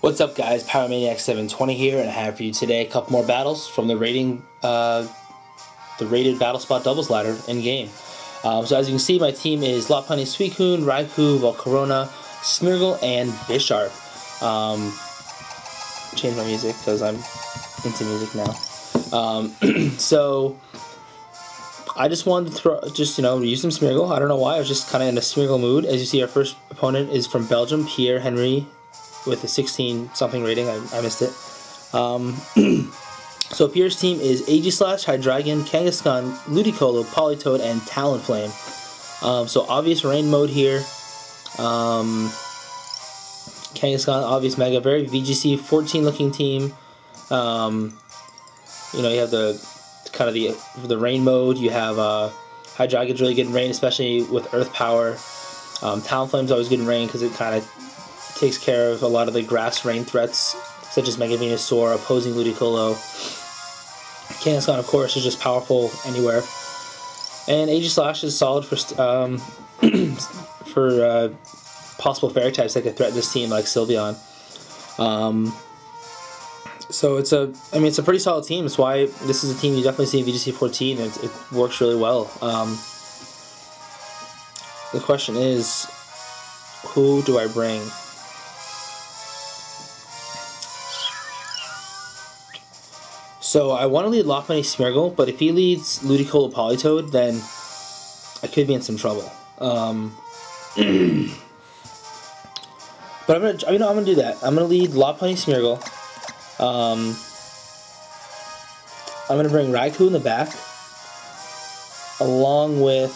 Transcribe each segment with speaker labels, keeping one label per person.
Speaker 1: What's up, guys? Pyromaniac720 here, and I have for you today a couple more battles from the rated battle spot doubles ladder in game. So as you can see, my team is Lopunny, Suicune, Raikou, Volcarona, Smeargle, and Bisharp. Change my music because I'm into music now. So I just wanted to use some Smeargle. I don't know why. I was just kind of in a Smeargle mood. As you see, our first opponent is from Belgium, Pierre Henry, with a 16-something rating. I missed it. So Pierre's team is Aegislash, Hydreigon, Kangaskhan, Ludicolo, Politoed, and Talonflame. So obvious rain mode here. Kangaskhan, obvious Mega, very VGC 14 looking team. You have the rain mode. You have Hydreigon's really good in rain, especially with Earth power. Talonflame's always good in rain because it kind of takes care of a lot of the grass rain threats, such as Mega Venusaur opposing Ludicolo. Kangaskhan, of course, is just powerful anywhere. And Aegislash is solid for possible fairy types that could threaten this team, like Sylveon. So it's a pretty solid team. That's why this is a team you definitely see in VGC 14. It works really well. The question is, who do I bring? So I want to lead Lopunny Smeargle, but if he leads Ludicolo Politoed, then I could be in some trouble. But I'm gonna do that. I'm gonna lead Lopunny Smeargle. I'm gonna bring Raikou in the back, along with,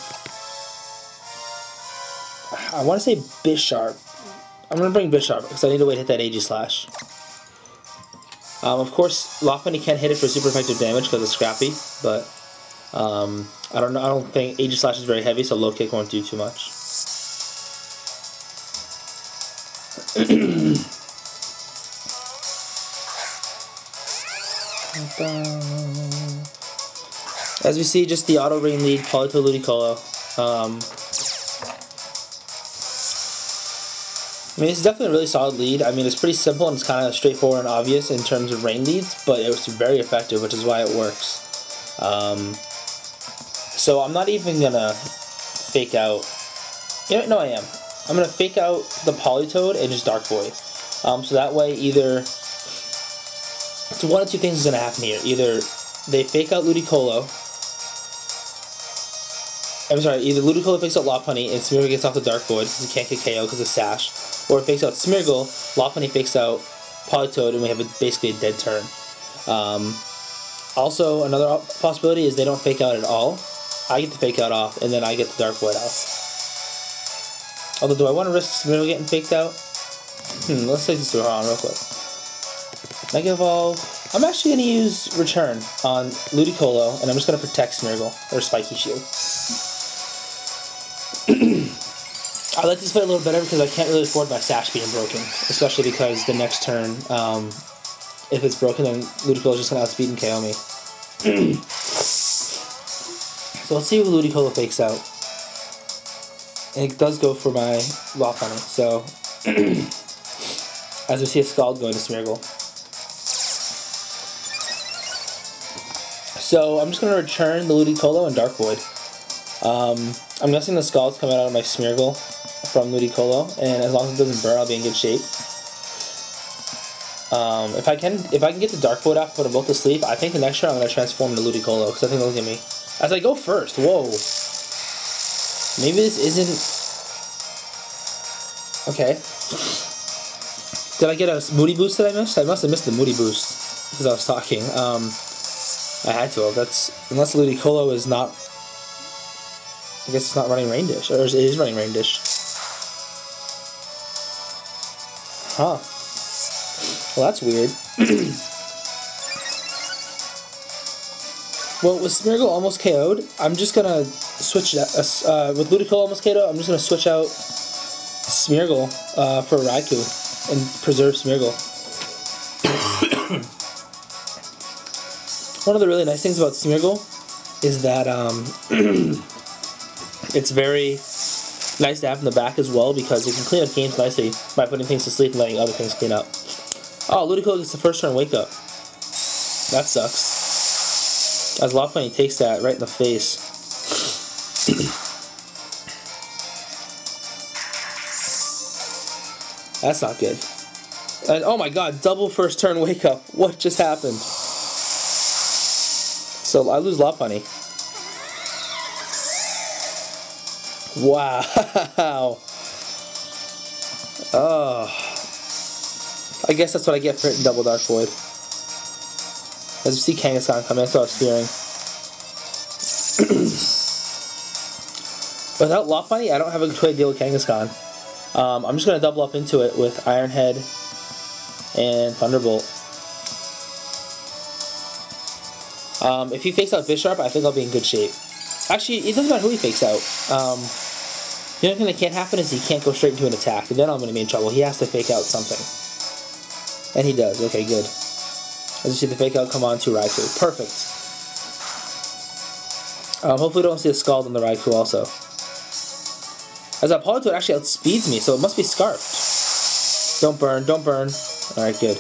Speaker 1: I want to say Bisharp. I'm gonna bring Bisharp because I need to wait to hit that Aegislash. Of course, Lopunny can hit it for super effective damage because it's scrappy, but I don't think Aegislash is very heavy, so low kick won't do too much. As we see, just the auto rain lead, Politoed, Ludicolo. I mean, it's definitely a really solid lead. I mean, it's pretty simple and it's kind of straightforward and obvious in terms of rain leads, but it was very effective, which is why it works. So I'm not even gonna fake out. No, I am. I'm gonna fake out the Politoed and just Dark Void. So that way, either one of two things is gonna happen here. Either they fake out Ludicolo. I'm sorry. Either Ludicolo fakes out Lopunny and Smeargle gets off the Dark Void because he can't get KO because of Sash. Or it fakes out Smeargle, Lopunny fakes out Politoed, and we have basically a dead turn. Also, another possibility is they don't fake out at all. I get the fake out off, and then I get the Dark Void off. Although, do I want to risk Smeargle getting faked out? Let's take this around real quick. Mega Evolve. I'm actually going to use Return on Ludicolo, and I'm just going to protect Smeargle, or Spiky Shield. I like this play a little better because I can't really afford my Sash being broken, especially because the next turn, if it's broken, then Ludicolo is just going to outspeed and KO me. So let's see who Ludicolo fakes out. And it does go for my Lopunny, so as we see a Scald going to Smeargle. So I'm just going to return the Ludicolo and Dark Void. I'm guessing the Scald's coming out of my Smeargle from Ludicolo, and as long as it doesn't burn, I'll be in good shape. If I can get the Dark Void off, put them both to sleep, I think the next turn I'm going to transform into Ludicolo, because I think they'll look at me. As I go first, whoa. Maybe this isn't... Okay. Did I get a Moody Boost that I missed? I must have missed the Moody Boost, because I was talking. I had to have. Unless Ludicolo is not... I guess it's not running Rain Dish, or it is running Rain Dish. Huh. Well, that's weird. Well, with Smeargle almost KO'd, I'm just gonna switch that. With Ludicolo almost KO'd, I'm just gonna switch out Smeargle for Raikou and preserve Smeargle. One of the really nice things about Smeargle is that it's very nice to have in the back as well, because you can clean up games nicely by putting things to sleep and letting other things clean up. Oh, Ludicolo gets the first turn wake up. That sucks. As Lopunny takes that right in the face. That's not good. And, oh my god, double first turn wake up. What just happened? So I lose Lopunny. Wow. Oh. I guess that's what I get for hitting double Dark Void. As you see Kangaskhan come in, that's what I was fearing. Without Lopunny, I don't have a good way to deal with Kangaskhan. I'm just going to double up into it with Iron Head and Thunderbolt. If he fakes out Bisharp, I think I'll be in good shape. Actually, it doesn't matter who he fakes out. The only thing that can't happen is he can't go straight into an attack, and then I'm going to be in trouble. He has to fake out something. And he does. Okay, good. As you see the fake out come on to Raikou. Perfect. Hopefully we don't see a Scald on the Raikou also. As that Politoed actually outspeeds me, so it must be Scarfed. Don't burn, don't burn. Alright, good.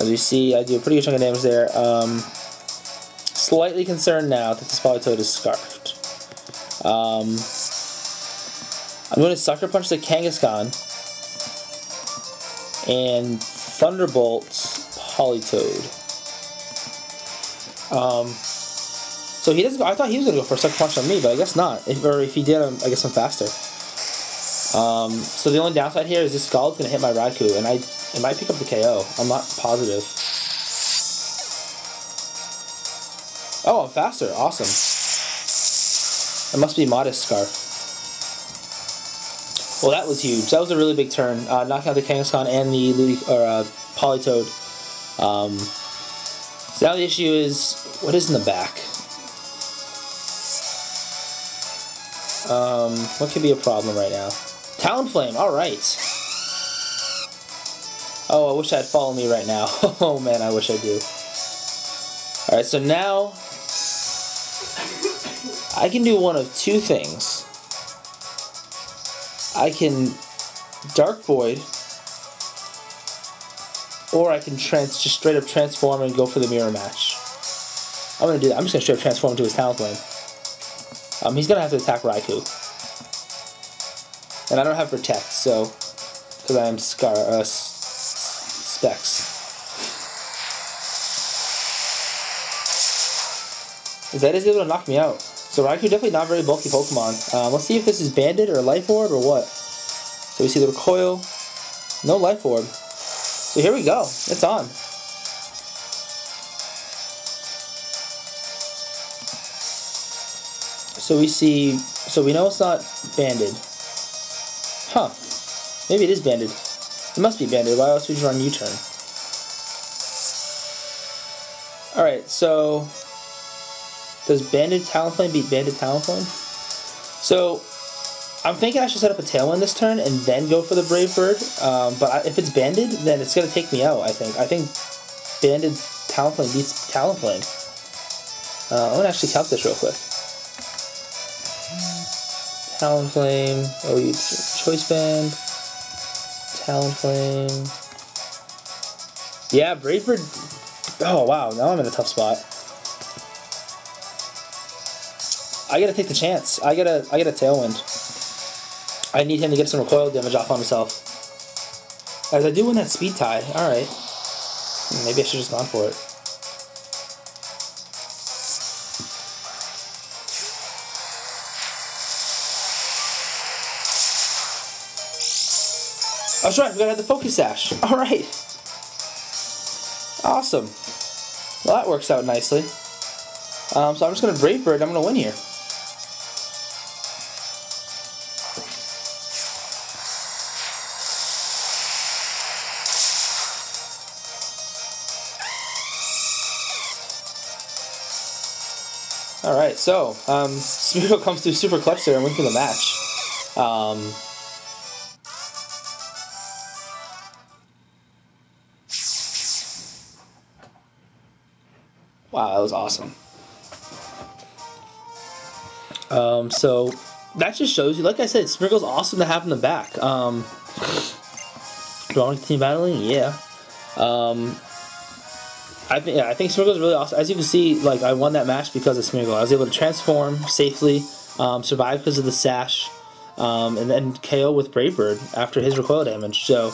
Speaker 1: As we see, I do a pretty good chunk of damage there. Slightly concerned now that this Politoed is Scarfed. I'm going to Sucker Punch the Kangaskhan and Thunderbolt Politoed. So he doesn't go. I thought he was going to go for a Sucker Punch on me, but I guess not. If he did, I guess I'm faster. So the only downside here is this Scald's going to hit my Raikou, and it might pick up the KO. I'm not positive. Oh, I'm faster. Awesome. It must be Modest Scarf. Well, that was huge. That was a really big turn. Knocking out the Kangaskhan and the Politoed. So now the issue is, what is in the back? What could be a problem right now? Talonflame, alright. Oh, I wish I had followed me right now. Oh man, I wish I do. Alright, so now I can do one of two things. I can Dark Void, or I can just straight up transform and go for the mirror match. I'm gonna do that. I'm just gonna straight up transform into his Talonflame. He's gonna have to attack Raikou, and I don't have Protect, so because I am Specs. That is able to knock me out. So Raikou definitely not very bulky Pokemon. Let's see if this is Banded or Life Orb or what. So we see the recoil, no Life Orb. So here we go. It's on. So we see. So we know it's not Banded. Huh? Maybe it is Banded. It must be Banded. Why else would you run U-turn? All right. So. Does Banded Talonflame beat Banded Talonflame? So, I'm thinking I should set up a Tailwind this turn and then go for the Brave Bird. But if it's Banded, then it's going to take me out, I think. I think Banded Talonflame beats Talonflame. I'm going to actually count this real quick. Talonflame, OU Choice Band, Talonflame. Yeah, Brave Bird. Oh, wow. Now I'm in a tough spot. I gotta take the chance. I gotta Tailwind. I need him to get some recoil damage off on himself. As I do win that speed tie. Alright. Maybe I should have just gone for it. Oh, that's right, I forgot I had the Focus Sash. Alright. Awesome. Well, that works out nicely. So I'm just gonna Brave Bird, I'm gonna win here. Alright, so, Smeargle comes through super clutch there and wins me the match. Wow, that was awesome. So, that just shows you, like I said, Smeargle's awesome to have in the back. Drawing team battling, yeah. I think Smeargle's really awesome. As you can see, like, I won that match because of Smeargle. I was able to transform safely, survive because of the sash, and then KO with Brave Bird after his recoil damage. So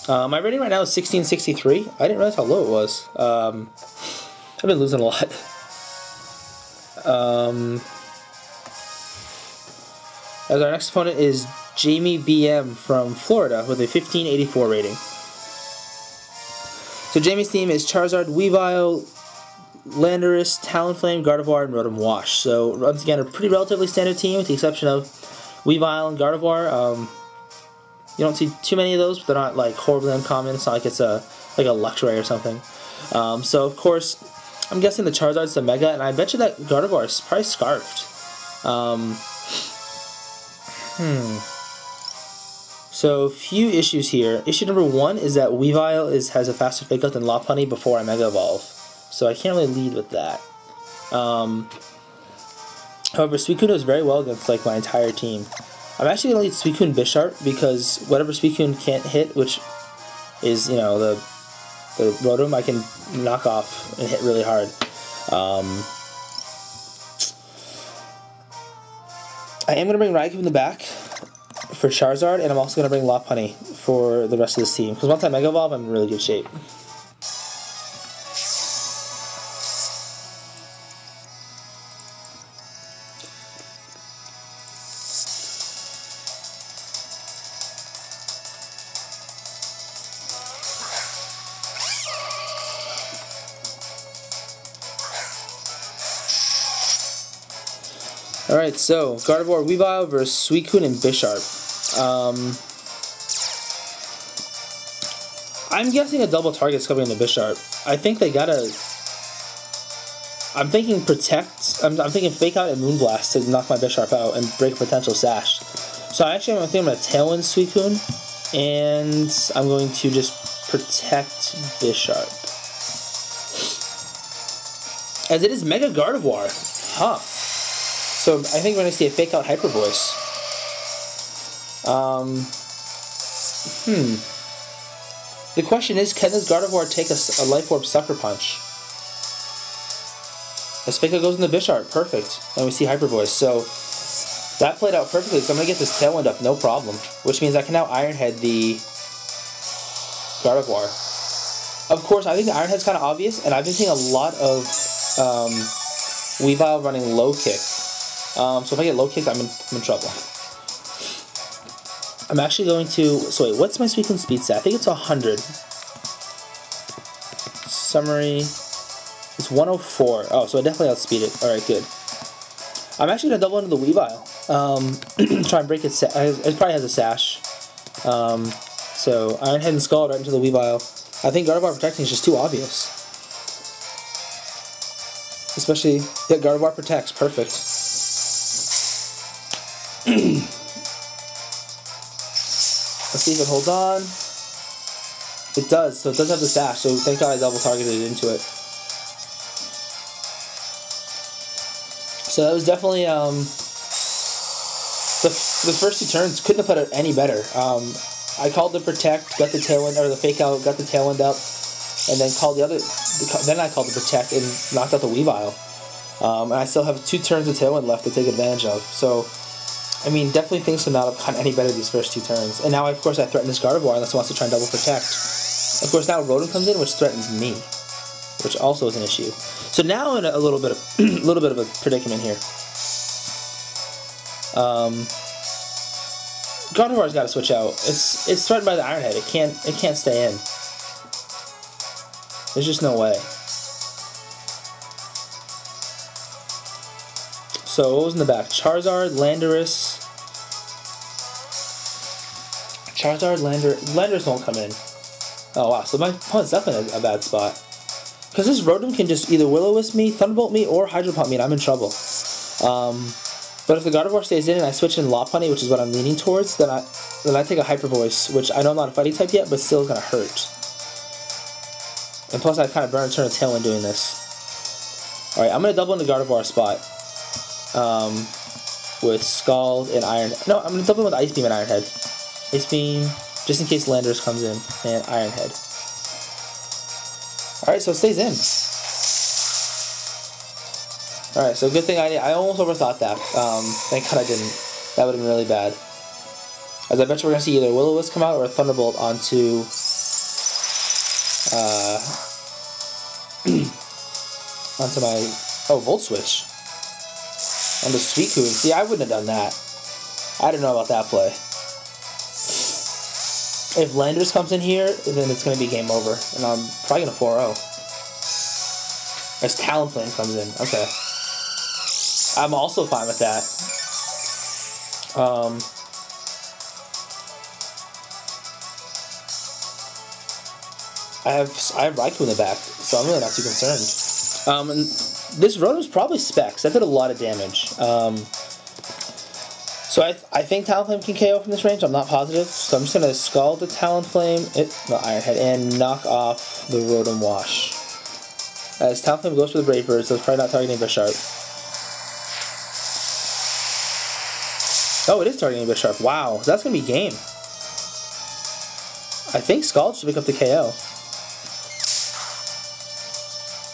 Speaker 1: my rating right now is 1663. I didn't realize how low it was. I've been losing a lot. As our next opponent is Jamie BM from Florida with a 1584 rating. So Jamie's team is Charizard, Weavile, Landorus, Talonflame, Gardevoir, and Rotom Wash. So once again, a pretty relatively standard team with the exception of Weavile and Gardevoir. You don't see too many of those, but they're not like horribly uncommon. It's not like it's like a Luxray or something. So of course, I'm guessing the Charizard's the Mega, and I bet you that Gardevoir is probably Scarfed. So a few issues here. Issue number 1 is that Weavile has a faster Fake Out than Lopunny before I Mega Evolve. So I can't really lead with that. However, Suicune does very well against like my entire team. I'm actually going to lead Suicune Bisharp because whatever Suicune can't hit, which is, you know, the Rotom, I can knock off and hit really hard. I am going to bring Raikou in the back for Charizard, and I'm also going to bring Lopunny for the rest of this team, because once I Mega Evolve, I'm in really good shape. Alright, so Gardevoir, Weavile versus Suicune and Bisharp. I'm guessing a double target's coming into Bisharp. I think they gotta... I'm thinking Protect. I'm thinking Fake Out and Moonblast to knock my Bisharp out and break a potential Sash. So I think I'm going to Tailwind Suicune, and I'm going to just Protect Bisharp. As it is Mega Gardevoir. Huh. So I think we're going to see a Fake Out Hyper Voice. The question is, can this Gardevoir take a Life Orb Sucker Punch? As Fake Out goes into Bisharp, perfect. And we see Hyper Voice. So that played out perfectly, so I'm going to get this Tailwind up, no problem. Which means I can now Iron Head the Gardevoir. Of course, I think the Iron Head's kind of obvious, and I've been seeing a lot of Weavile running Low Kick. So if I get Low Kick, I'm in trouble. I'm actually going to... So wait, what's my Suicune speed stat? I think it's 100. Summary... It's 104. Oh, so I definitely outspeed it. Alright, good. I'm actually going to double into the Weavile. Try and break its... It probably has a Sash. So Iron Head and Skull right into the Weavile. I think Gardevoir Protecting is just too obvious. Especially... Yeah, Gardevoir Protects. Perfect. Let's see if it holds on. It does, so it does have the Sash, so thank God I double targeted into it. So that was definitely, the first two turns couldn't have put it any better. I called the Protect, got the Tailwind, or the Fake Out, got the Tailwind up, and then called then I called the Protect and knocked out the Weavile. And I still have 2 turns of Tailwind left to take advantage of, so... I mean, definitely things could not have gone any better these first 2 turns. And now, of course, I threaten this Gardevoir unless it wants to try and double Protect. Of course, now Rotom comes in, which threatens me, which also is an issue. So now in a little bit of a predicament here. Gardevoir's got to switch out. It's threatened by the Iron Head. It can't stay in. There's just no way. So what was in the back? Charizard, Landorus. Landorus won't come in. Oh wow, so my opponent's definitely in a bad spot. Because this Rotom can just either Will-O-Wisp me, Thunderbolt me, or Hydro Pump me, and I'm in trouble. But if the Gardevoir stays in and I switch in Lopunny, which is what I'm leaning towards, then I take a Hyper Voice, which I know I'm not a fighting type yet, but still is going to hurt. And plus I kind of burn a turn of Tailwind doing this. Alright, I'm going to double into Gardevoir spot. with Scald and Iron. No, I'm going to double with Ice Beam and Iron Head. Ice Beam, just in case Landorus comes in, and Iron Head. Alright, so it stays in. Alright, so good thing I almost overthought that. Thank God I didn't. That would have been really bad. As I bet you we're going to see either Will-O-Wisp come out or a Thunderbolt onto onto my Volt Switch. On the Suicune. See, I wouldn't have done that. I didn't know about that play. If Landorus comes in here, then it's going to be game over. And I'm probably going to 4-0. As Talonflame comes in. Okay. I'm also fine with that. I have Raikou in the back, so I'm really not too concerned. And this Rotom's probably Specs. That did a lot of damage. So I think Talonflame can KO from this range. I'm not positive. So I'm just going to Scald the Talonflame, Iron Head, and knock off the Rotom Wash. As Talonflame goes for the Brave Bird, so it's probably not targeting Bisharp. Oh, it is targeting Bisharp. Wow, so that's going to be game. I think Scald should pick up the KO.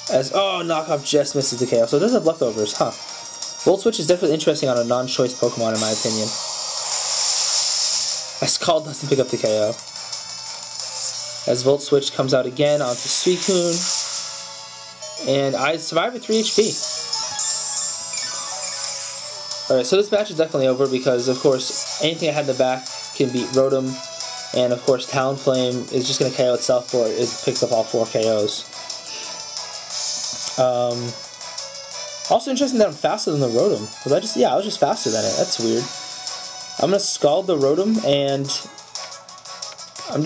Speaker 1: Knockoff just misses the KO. So it does have leftovers, huh? Volt Switch is definitely interesting on a non-choice Pokemon, in my opinion. As Scald doesn't pick up the KO. As Volt Switch comes out again onto Suicune. And I survive with 3 HP. Alright, so this match is definitely over because, of course, anything I had in the back can beat Rotom. And, of course, Talonflame is just going to KO itself for it. It picks up all 4 KOs. Also interesting that I'm faster than the Rotom. I was just faster than it. That's weird. I'm gonna Scald the Rotom, and I'm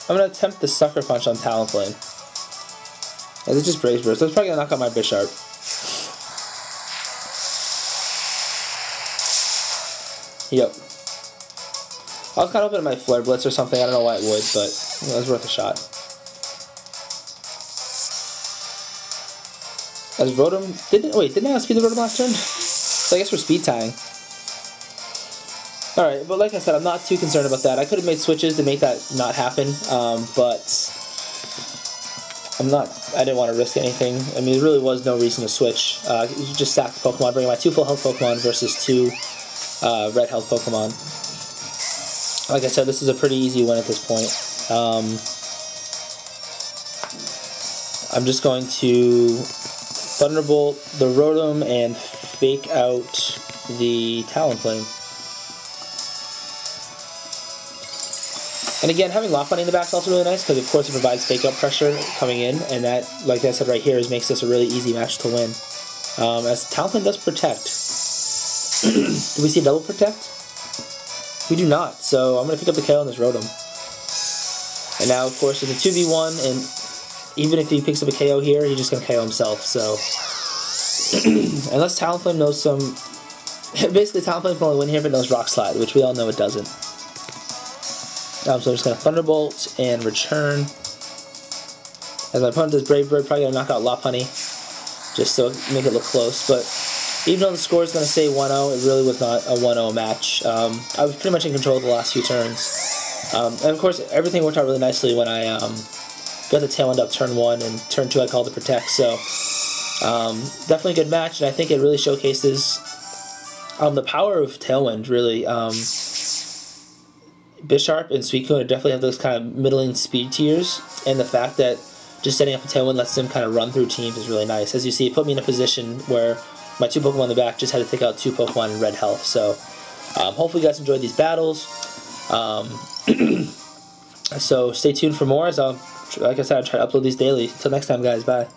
Speaker 1: gonna attempt the Sucker Punch on Talonflame. As it just Brave Bird, so it's probably gonna knock out my Bisharp. Yep. I was kind of hoping it might Flare Blitz or something. I don't know why it would, but it was worth a shot. As Rotom didn't I outspeed the Rotom last turn? So I guess we're speed tying. Alright, but like I said, I'm not too concerned about that. I could have made switches to make that not happen, but I didn't want to risk anything. I mean, there really was no reason to switch. You just stack the Pokemon, bring my 2 full health Pokemon versus 2 red health Pokemon. Like I said, this is a pretty easy win at this point. I'm just going to Thunderbolt the Rotom and fake out the Talonflame. And again, having Lopunny in the back is also really nice because, of course, it provides fake out pressure coming in, and that, like I said right here, makes this a really easy match to win. As Talonflame does Protect. Do we see double Protect? We do not, so I'm going to pick up the KO on this Rotom. And now, of course, it's a 2v1, and even if he picks up a KO here, he's just going to KO himself, so... Unless Talonflame knows some... Basically, Talonflame can only win here if it knows Rock Slide, which we all know it doesn't. So I'm just going to Thunderbolt and return. As my opponent does Brave Bird, probably going to knock out Lopunny, just to make it look close, but... Even though the score is going to say 1-0, it really was not a 1-0 match. I was pretty much in control of the last few turns. And of course, everything worked out really nicely when I got the tail end up turn 1, and turn 2 I called the Protect. So, definitely a good match, and I think it really showcases the power of Tailwind, really. Bisharp and Suicune definitely have those kind of middling speed tiers, and the fact that just setting up a Tailwind lets them kind of run through teams is really nice. As you see, it put me in a position where my 2 Pokemon in the back just had to take out 2 Pokemon in red health. So, hopefully you guys enjoyed these battles. So stay tuned for more, as like I said, I'll try to upload these daily. Until next time, guys, bye.